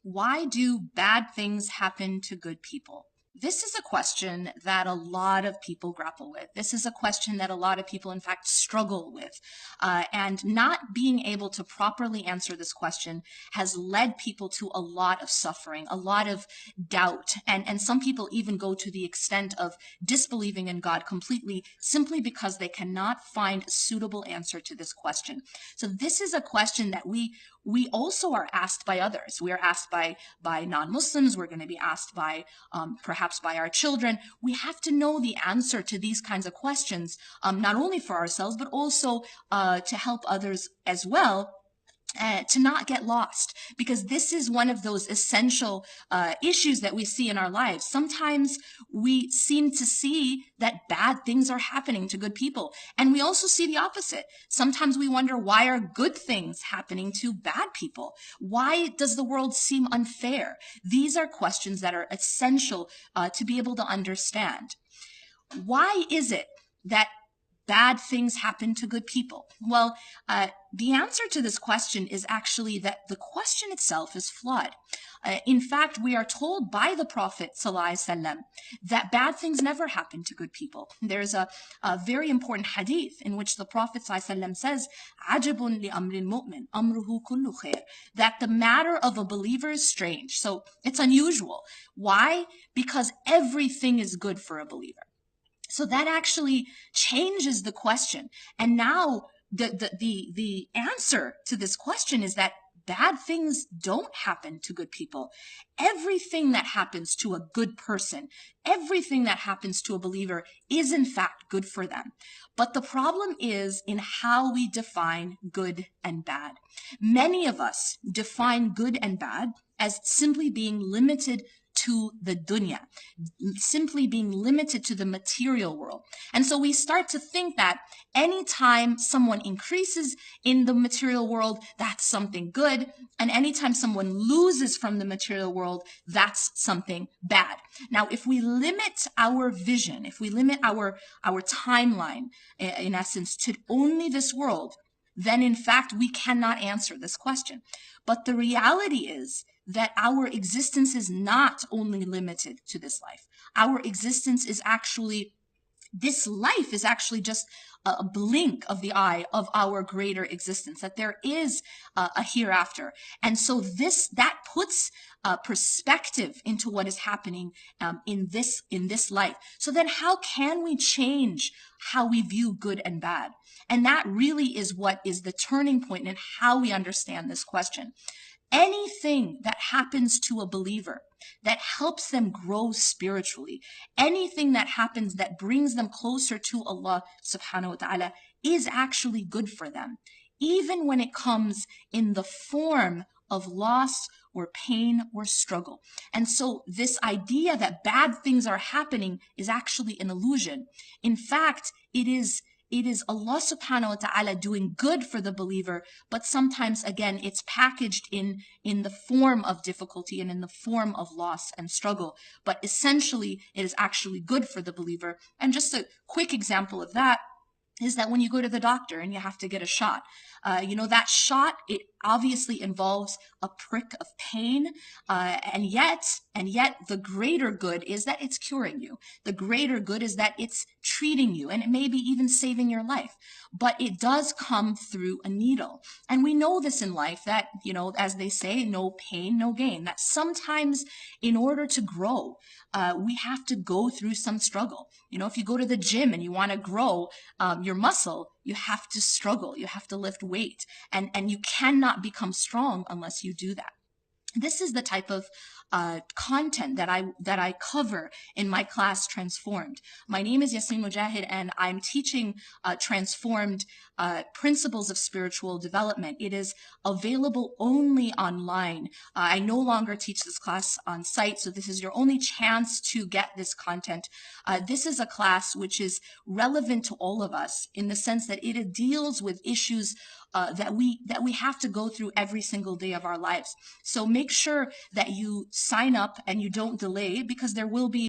Why do bad things happen to good people? This is a question that a lot of people grapple with. This is a question that a lot of people, in fact, struggle with. And not being able to properly answer this question has led people to a lot of suffering, a lot of doubt. And some people even go to the extent of disbelieving in God completely simply because they cannot find a suitable answer to this question. So this is a question that we also are asked by others. We are asked by non-Muslims. We're going to be asked by perhaps by our children. We have to know the answer to these kinds of questions, not only for ourselves, but also to help others as well. To not get lost, because this is one of those essential issues that we see in our lives. Sometimes we seem to see that bad things are happening to good people, and we also see the opposite. Sometimes we wonder, why are good things happening to bad people? Why does the world seem unfair? These are questions that are essential to be able to understand. Why is it that bad things happen to good people? Well, the answer to this question is actually that the question itself is flawed. In fact, we are told by the Prophet ﷺ that bad things never happen to good people. There's a very important hadith in which the Prophet ﷺ says, "Ajabun li amril mu'min, amruhu kullu khair," that the matter of a believer is strange. So it's unusual. Why? Because everything is good for a believer. So that actually changes the question. And now the answer to this question is that bad things don't happen to good people. Everything that happens to a good person, everything that happens to a believer is in fact good for them. But the problem is in how we define good and bad. Many of us define good and bad as simply being limited to the dunya, simply being limited to the material world. And so we start to think that anytime someone increases in the material world, that's something good. And anytime someone loses from the material world, that's something bad. Now, if we limit our vision, if we limit our timeline, in essence, to only this world, then in fact, we cannot answer this question. But the reality is that our existence is not only limited to this life. Our existence is actually, this life is actually just a blink of the eye of our greater existence, that there is a hereafter. And so that puts perspective into what is happening in this life. So then how can we change how we view good and bad? And that really is what is the turning point in how we understand this question. Anything that happens to a believer that helps them grow spiritually, anything that happens that brings them closer to Allah subhanahu wa ta'ala is actually good for them, even when it comes in the form of loss or pain or struggle. And so this idea that bad things are happening is actually an illusion. In fact, it is Allah subhanahu wa ta'ala doing good for the believer, but sometimes, again, it's packaged in the form of difficulty and in the form of loss and struggle. But essentially, it is actually good for the believer. And just a quick example of that is that when you go to the doctor and you have to get a shot, that shot, it obviously involves a prick of pain, and yet the greater good is that it's curing you. The greater good is that it's treating you, and it may be even saving your life. But it does come through a needle. And we know this in life that, as they say, no pain, no gain. That sometimes in order to grow, we have to go through some struggle. If you go to the gym and you want to grow your muscle, you have to struggle. You have to lift weight. And you cannot become strong unless you do that. This is the type of content that I cover in my class, Transformed. My name is Yasmin Mogahed, and I'm teaching Transformed principles of spiritual development. It is available only online. I no longer teach this class on site, so this is your only chance to get this content. This is a class which is relevant to all of us in the sense that it deals with issues that we have to go through every single day of our lives. So make sure that you sign up and you don't delay, because there will be